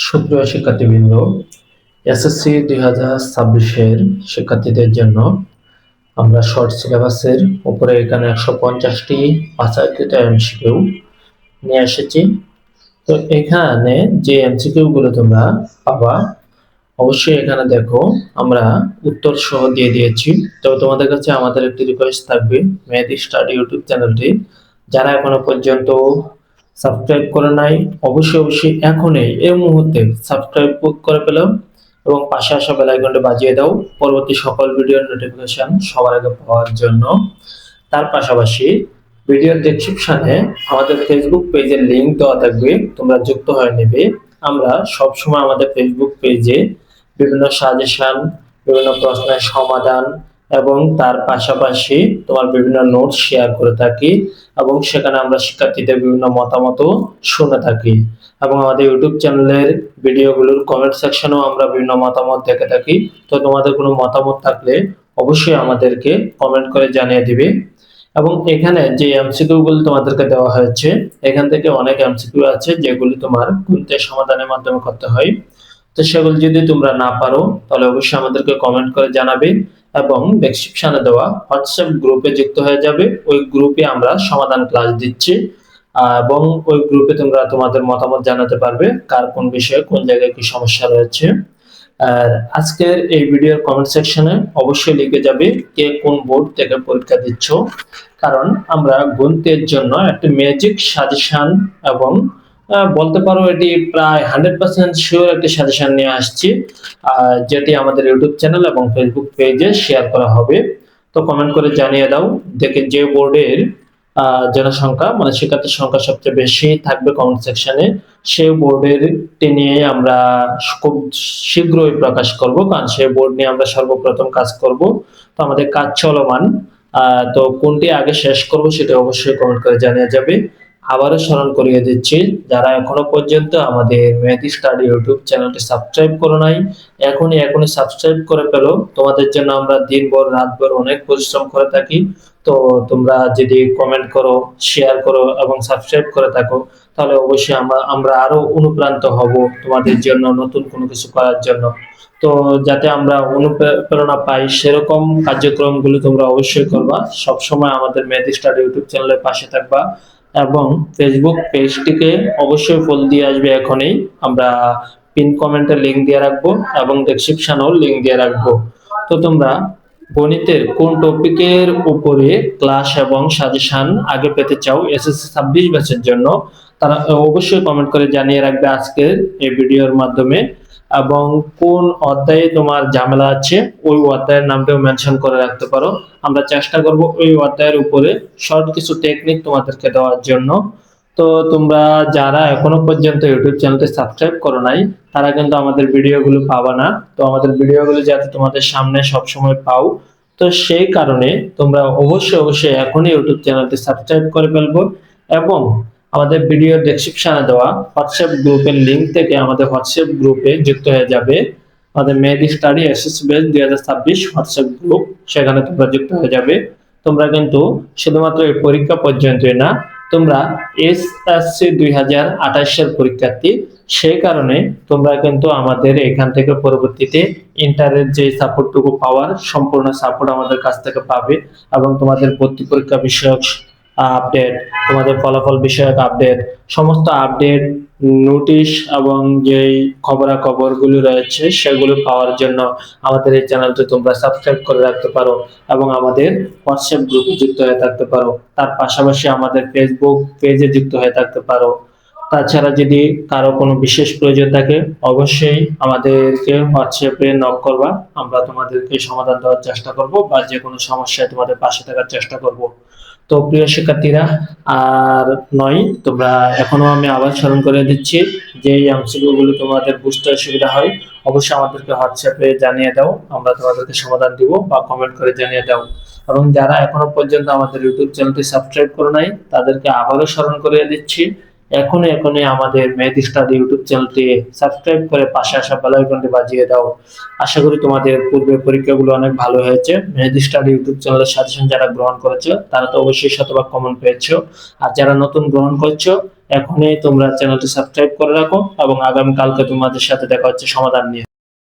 সুপ্রিয় শিক্ষার্থীবৃন্দ, এসএসসি 2026-এর শিক্ষার্থীদের জন্য আমরা শর্ট সিলেবাসের উপরে এখানে 150টি বাছাইকৃত এমসিকিউ নিয়ে এসেছি। তো এখানে যে এমসিকিউ গুলো তোমরা পাবা, অবশ্যই এখানে দেখো আমরা উত্তর সহ দিয়ে দিয়েছি। তো তোমাদের কাছে আমাদের একটি রিকোয়েস্ট থাকবে, মেহেদি স্টাডি ইউটিউব চ্যানেলটি যারা এখনো পর্যন্ত সাবস্ক্রাইব করে নাই, অবশ্যই এখনই এই মুহূর্তে সাবস্ক্রাইব করে ফেলো এবং পাশে আসা বেল আইকনটি বাজিয়ে দাও পরবর্তী সকল ভিডিওর নোটিফিকেশন সবার আগে পাওয়ার জন্য। তার পাশাপাশি ভিডিওর ডেসক্রিপশনে আমাদের ফেসবুক পেজের লিংক দেওয়া থাকবে, তোমরা যুক্ত হয়ে নেবে। আমরা সবসময় আমাদের ফেসবুক পেজে বিভিন্ন সাজেশন, বিভিন্ন প্রশ্নের সমাধান এবং তার পাশাপাশি তোমার বিভিন্ন নোটস শেয়ার করে থাকি এবং সেখানে আমরা শিক্ষার্থীদের বিভিন্ন মতামতও শুনে থাকি এবং আমাদের ইউটিউব চ্যানেলের ভিডিওগুলোর কমেন্ট সেকশনেও আমরা বিভিন্ন মতামত দেখে থাকি। তো তোমাদের কোনো মতামত থাকলে অবশ্যই আমাদেরকে কমেন্ট করে জানিয়ে দিবে। এবং এখানে যে এমসিকিউ গুলো তোমাদেরকে দেওয়া হয়েছে, এখান থেকে অনেক এমসিকিউ আছে যেগুলি তোমার গণিতের সমাধানের মাধ্যমে করতে হয়। তো সেগুলো যদি তোমরা না পারো তাহলে অবশ্যই আমাদেরকে কমেন্ট করে জানাবে এবং ডেসক্রিপশনে দেওয়া হোয়াটসঅ্যাপ গ্রুপে যুক্ত হয়ে যাবে। ওই গ্রুপে আমরা সমাধান ক্লাস দিচ্ছি এবং ওই গ্রুপে তোমরা তোমাদের মতামত জানাতে পারবে কার কোন বিষয়ে কোন জায়গায় কি সমস্যা রয়েছে। আর আজকের এই ভিডিওর কমেন্ট সেকশনে অবশ্যই লিখে যাবে কে কোন বোর্ড থেকে পরীক্ষা দিচ্ছ, কারণ আমরা গণিতের জন্য একটা ম্যাজিক সাজেশন এবং বলতে পারো এটি প্রায় 100% শিওর একটি সাজেশন নিয়ে আসছি, যেটি আমাদের ইউটিউব চ্যানেল এবং ফেসবুক পেজে শেয়ার করা হবে। তো কমেন্ট করে জানিয়ে দাও দেখে যে বোর্ডের জনসংখ্যা মানে শিক্ষার্থীর সংখ্যা সবচেয়ে বেশি থাকবে কমেন্ট সেকশনে, সেই বোর্ডের নিয়ে আমরা খুব শীঘ্রই প্রকাশ করব, কারণ সেই বোর্ড নিয়ে আমরা সর্বপ্রথম কাজ করব। তো আমাদের কাজ চলমান, তো কোনটি আগে শেষ করব সেটা অবশ্যই কমেন্ট করে জানিয়ে যাবে। আবারও স্মরণ করিয়ে দিচ্ছি, যারা এখনো পর্যন্ত আমাদের মেহেদি স্টাডি ইউটিউব চ্যানেলটি সাবস্ক্রাইব করো নাই, এখনই সাবস্ক্রাইব করে ফেলো। তোমাদের জন্য আমরা দিনভর রাতভর অনেক পরিশ্রম করে থাকি। তো তোমরা যদি কমেন্ট করো, শেয়ার করো এবং সাবস্ক্রাইব করে থাকো, তাহলে অবশ্যই আমরা আরো অনুপ্রাণিত হব তোমাদের জন্য নতুন কোনো কিছু করার জন্য। তো যাতে আমরা অনুপ্রেরণা পাই সেরকম কার্যক্রমগুলো তোমরা অবশ্যই করবা। সবসময় আমাদের মেহেদি স্টাডি ইউটিউব চ্যানেলের পাশে থাকবা এবং ফেসবুক পেজটিকে অবশ্যই ফলো দিয়ে আসবে। এখনই আমরা পিন কমেন্টে লিংক দিয়ে রাখবো এবং ডেসক্রিপশনেও লিংক দিয়ে রাখবো। তো তোমরা গণিতের কোন টপিকের উপরে ক্লাস এবং সাজেশন আগে পেতে চাও এসএসসি 26 ব্যাচের জন্য, তারা অবশ্যই কমেন্ট করে জানিয়ে রাখবে আজকের এই ভিডিওর মাধ্যমে। এবং কোন অধ্যায়ে তোমার ঝামেলা আছে ওই অধ্যায়ের নামটাও মেনশন করে রাখতে পারো। আমরা চেষ্টা করব ওই অধ্যায়ের উপরে শর্ট কিছু টেকনিক তোমাদেরকে দেওয়ার জন্য। তো তোমরা যারা এখনো পর্যন্ত ইউটিউব চ্যানেলটি সাবস্ক্রাইব করো নাই, তারা কিন্তু আমাদের ভিডিওগুলো পাবা না। তো আমাদের ভিডিওগুলো যাতে তোমাদের সামনে সবসময় পাও, তো সেই কারণে তোমরা অবশ্যই এখনই ইউটিউব চ্যানেলটি সাবস্ক্রাইব করে ফেলবো এবং আমাদের ভিডিও ডেসক্রিপশনে দেওয়া হোয়াটসঅ্যাপ গ্রুপের লিংক থেকে আমাদের হোয়াটসঅ্যাপ গ্রুপে যুক্ত হয়ে যাবে। আমাদের Mehedi study SSC batch 2026 WhatsApp group, সেখানে তোমরা যুক্ত হয়ে যাবে। তোমরা কিন্তু শুধুমাত্র এই পরীক্ষা পর্যন্তই না, তোমরা এসএসসি 2028 এর পরীক্ষার্থী, সেই কারণে তোমরা কিন্তু আমাদের এখান থেকে পরবর্তীতে ইন্টারের যে সাপোর্টটুকু পাওয়ার সম্পূর্ণ সাপোর্ট আমাদের কাছ থেকে পাবে এবং তোমাদের ভর্তি পরীক্ষা বিষয়ক আপডেট, তোমাদের ফলাফল বিষয়ক আপডেট, সমস্ত আপডেট, নোটিশ এবং যেই খবরাখবরগুলো রয়েছে সেগুলো পাওয়ার জন্য আমাদের এই চ্যানেলটি তোমরা সাবস্ক্রাইব করে রাখতে পারো এবং আমাদের হোয়াটসঅ্যাপ গ্রুপে যুক্ত হয়ে থাকতে পারো। তার পাশাপাশি আমাদের ফেসবুক পেজে যুক্ত হয়ে থাকতে পারো। তাছাড়া যদি কারো কোনো বিশেষ প্রয়োজন থাকে অবশ্যই আমাদেরকে হোয়াটসঅ্যাপে নক করবা, আমরা তোমাদেরকে সমাধান দেওয়ার চেষ্টা করব বা যে কোনো সমস্যায় তোমাদের পাশে থাকার চেষ্টা করব। তো প্রিয় শিক্ষার্থীরা, আর নয়, তোমরা এখনো আমি আবার স্মরণ করে দিচ্ছি যে এই এমসিকিউ গুলো তোমাদের বুঝতে অসুবিধা হয় অবশ্যই আমাদেরকে হোয়াটসঅ্যাপে জানিয়ে দাও, আমরা তোমাদেরকে সমাধান দিব বা কমেন্ট করে জানিয়ে দাও। এবং যারা এখনো পর্যন্ত আমাদের ইউটিউব চ্যানেলটি সাবস্ক্রাইব করে নাই তাদেরকে আবারও স্মরণ করে দিচ্ছি, এখনই আমাদের মেহেদি স্টাডি ইউটিউব চ্যানেলটি সাবস্ক্রাইব করে পাশে আসা বেল আইকনটি বাজিয়ে দাও। আশা করি তোমাদের পূর্বের পরীক্ষাগুলো অনেক ভালো হয়েছে। মেহেদি স্টাডি ইউটিউব চ্যানেলের সাজেশন যারা গ্রহণ করেছো তারা তো অবশ্যই শতভাগ কমন পেয়েছো, আর যারা নতুন গ্রহণ করছো এখনই তোমরা চ্যানেলটি সাবস্ক্রাইব করে রাখো এবং আগামীকালকে তোমাদের সাথে দেখা হচ্ছে সমাধান নিয়ে।